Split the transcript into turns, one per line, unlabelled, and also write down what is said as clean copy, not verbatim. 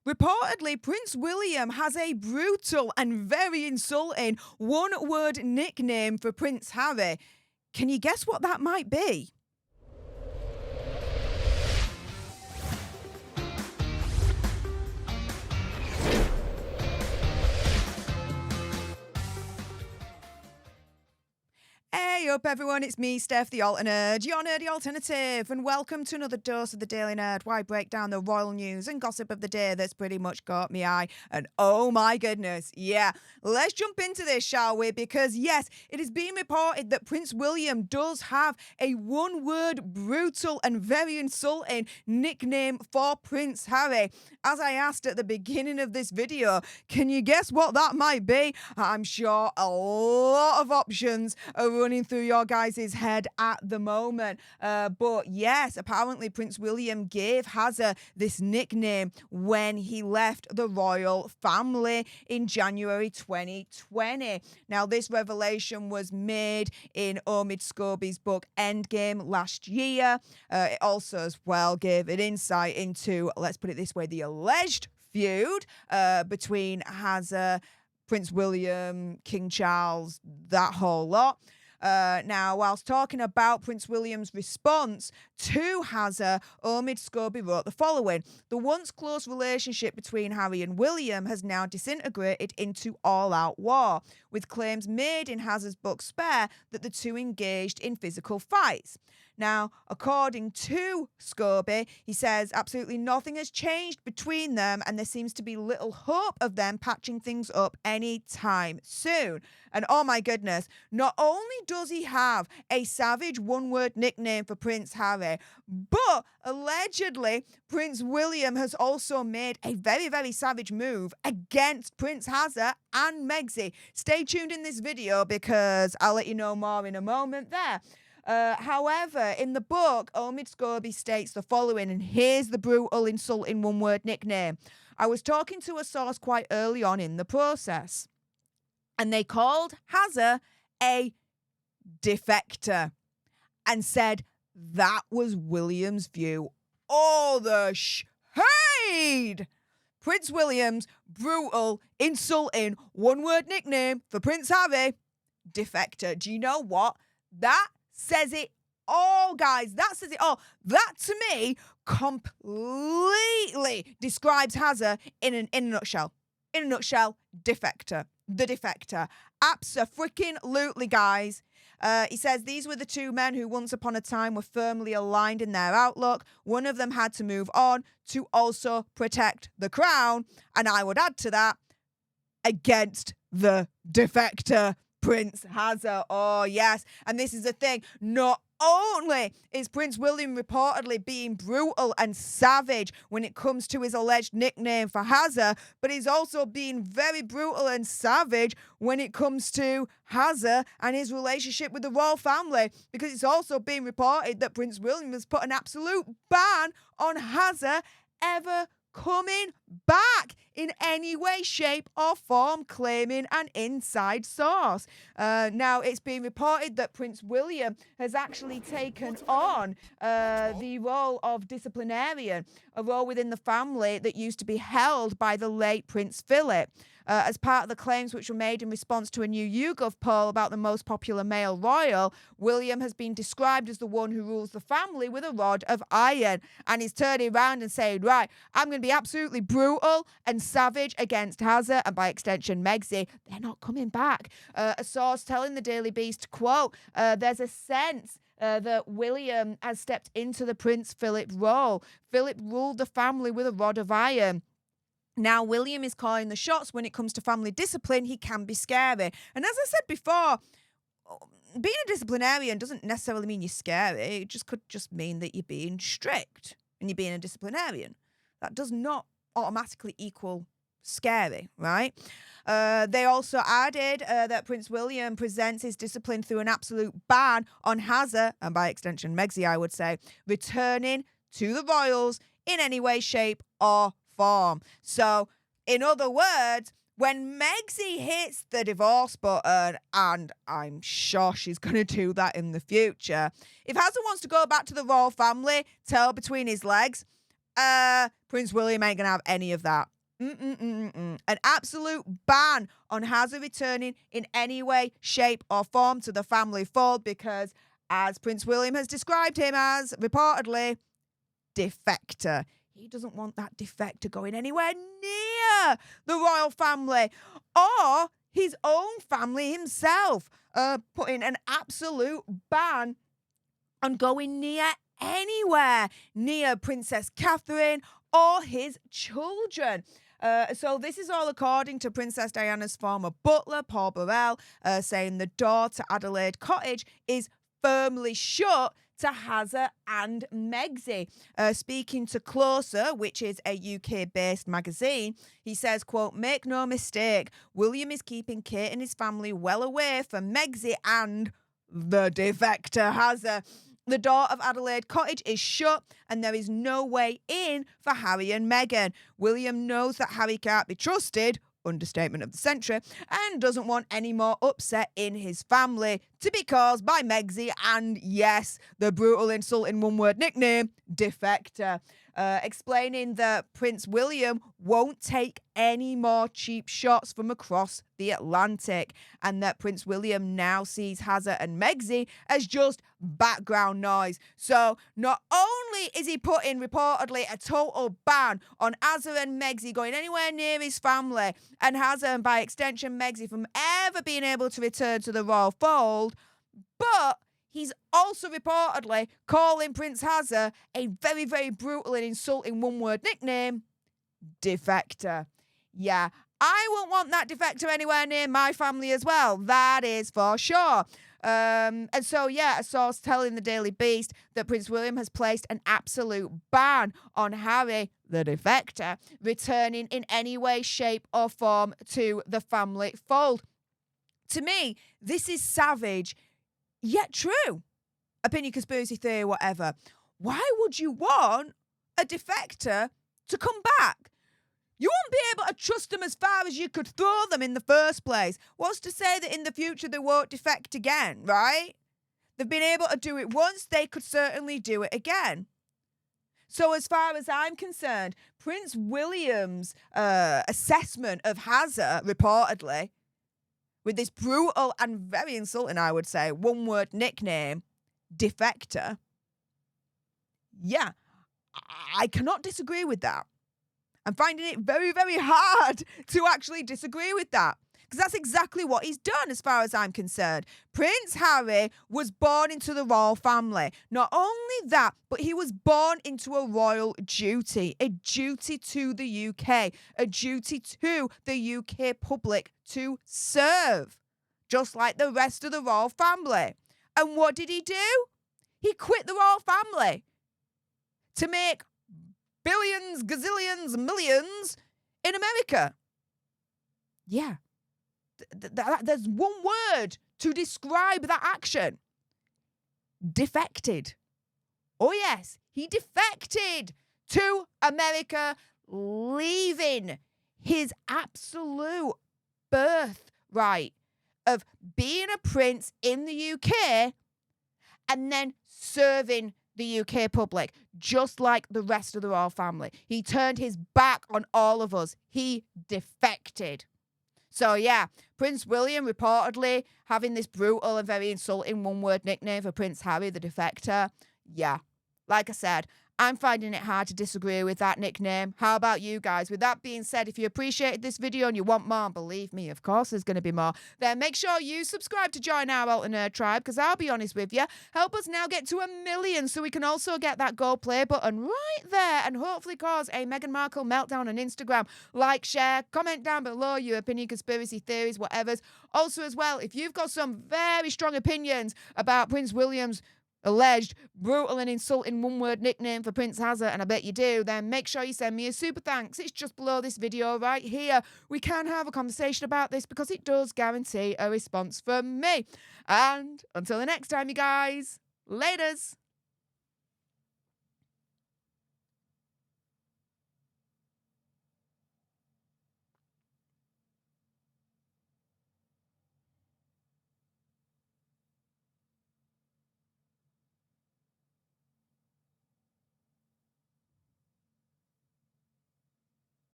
Reportedly, Prince William has a brutal and very insulting one-word nickname for Prince Harry. Can you guess what that might be? Hey up everyone, it's me, Stef, the Alternerd, your nerdy alternative, and welcome to another dose of the Daily Nerd, where I break down the royal news and gossip of the day that's pretty much caught me eye. And oh my goodness, yeah, let's jump into this, shall we? Because yes, it is being reported that Prince William does have a one-word, brutal and very insulting nickname for Prince Harry. As I asked at the beginning of this video, can you guess what that might be? I'm sure a lot of options are running through your guys' head at the moment. But yes, apparently Prince William gave Hazza this nickname when he left the royal family in January 2020. Now, this revelation was made in Omid Scobie's book Endgame last year. It also as well gave an insight into, let's put it this way, the alleged feud between Hazza, Prince William, King Charles, that whole lot. Now, whilst talking about Prince William's response to Hazza, Omid Scobie wrote the following: "The once close relationship between Harry and William has now disintegrated into all-out war, with claims made in Hazza's book Spare that the two engaged in physical fights." Now, according to Scobie, he says absolutely nothing has changed between them and there seems to be little hope of them patching things up anytime soon. And oh my goodness, not only does he have a savage one-word nickname for Prince Harry, but allegedly Prince William has also made a very, very savage move against Prince Hazza and Megxi. Stay tuned in this video because I'll let you know more in a moment there. However, in the book, Omid Scobie states the following, and here's the brutal, insulting one-word nickname. "I was talking to a source quite early on in the process, and they called Hazza a defector and said that was William's view." Oh, the shade! Prince William's brutal, insulting, one-word nickname for Prince Harry, defector. Do you know what? That says it all, guys. That says it all. That, to me, completely describes Hazza in a nutshell. In a nutshell, defector. The defector. Abso-freaking-lutely, guys. He says these were the two men who once upon a time were firmly aligned in their outlook. One of them had to move on to also protect the crown. And I would add to that, against the defector, Prince Hazza. Oh, yes. And this is the thing. Not only is Prince William reportedly being brutal and savage when it comes to his alleged nickname for Hazza, but he's also being very brutal and savage when it comes to Hazza and his relationship with the royal family, because it's also being reported that Prince William has put an absolute ban on Hazza ever coming back in any way, shape or form, claiming an inside source. Now, it's been reported that Prince William has actually taken on the role of disciplinarian, a role within the family that used to be held by the late Prince Philip. As part of the claims which were made in response to a new YouGov poll about the most popular male royal, William has been described as the one who rules the family with a rod of iron. And he's turning around and saying, right, I'm going to be absolutely brutal and savage against Hazza and by extension Megxi. They're not coming back. A source telling the Daily Beast, quote, there's a sense that William has stepped into the Prince Philip role. Philip ruled the family with a rod of iron. Now, William is calling the shots when it comes to family discipline. He can be scary. And as I said before, being a disciplinarian doesn't necessarily mean you're scary. It could just mean that you're being strict and you're being a disciplinarian. That does not automatically equal scary, right? They also added that Prince William presents his discipline through an absolute ban on Hazza, and by extension Megxi, I would say, returning to the royals in any way, shape or form. So, in other words, when Megxi hits the divorce button, and I'm sure she's going to do that in the future, if Hazza wants to go back to the royal family, tail between his legs, Prince William ain't going to have any of that. An absolute ban on Hazard returning in any way, shape, or form to the family fold because, as Prince William has described him as, reportedly, defector. He doesn't want that defector going anywhere near the royal family or his own family himself, putting an absolute ban on going anywhere near Princess Catherine or his children. So this is all according to Princess Diana's former butler, Paul Burrell, saying the door to Adelaide Cottage is firmly shut to Hazza and Megxie. Speaking to Closer, which is a UK-based magazine, he says, quote, "Make no mistake, William is keeping Kate and his family well away from Megxie and the defector Hazza. The door of Adelaide Cottage is shut and there is no way in for Harry and Meghan. William knows that Harry can't be trusted," understatement of the century, "and doesn't want any more upset in his family to be caused by Megxie and, yes, the brutal insulting one-word nickname, defector." Explaining that Prince William won't take any more cheap shots from across the Atlantic and that Prince William now sees Hazza and Megxie as just background noise. So not only is he putting reportedly a total ban on Hazza and Megxie going anywhere near his family and Hazza and by extension Megxie from ever being able to return to the royal fold, but he's also reportedly calling Prince Hazza a very, very brutal and insulting one-word nickname, defector. Yeah, I won't want that defector anywhere near my family as well. That is for sure. And so, yeah, a source telling the Daily Beast that Prince William has placed an absolute ban on Harry, the defector, returning in any way, shape or form to the family fold. To me, this is savage, yet true. Opinion, conspiracy theory, whatever. Why would you want a defector to come back? You won't be able to trust them as far as you could throw them in the first place. What's to say that in the future they won't defect again, right? They've been able to do it once, they could certainly do it again. So as far as I'm concerned, Prince William's assessment of Hazza, reportedly, with this brutal and very insulting, I would say, one-word nickname, defector, yeah, I cannot disagree with that. I'm finding it very, very hard to actually disagree with that. Because that's exactly what he's done as far as I'm concerned. Prince Harry was born into the royal family. Not only that, but he was born into a royal duty. A duty to the UK. A duty to the UK public to serve. Just like the rest of the royal family. And what did he do? He quit the royal family to make billions, gazillions, millions in America. Yeah. There's one word to describe that action. Defected. Oh yes, he defected to America, leaving his absolute birthright of being a prince in the UK and then serving the UK public, just like the rest of the royal family. He turned his back on all of us. He defected. So yeah, Prince William reportedly having this brutal and very insulting one-word nickname for Prince Harry, the defector. Yeah, like I said, I'm finding it hard to disagree with that nickname. How about you guys? With that being said, if you appreciated this video and you want more, believe me, of course there's going to be more, then make sure you subscribe to join our Alter Nerd tribe, because I'll be honest with you, help us now get to 1 million so we can also get that gold play button right there and hopefully cause a Meghan Markle meltdown on Instagram. Like, share, comment down below your opinion, conspiracy theories, whatever's. Also as well, if you've got some very strong opinions about Prince William's alleged brutal and insulting one-word nickname for Prince Hazza, and I bet you do, then make sure you send me a super thanks. It's just below this video right here. We can have a conversation about this because it does guarantee a response from me. And until the next time, you guys, laters.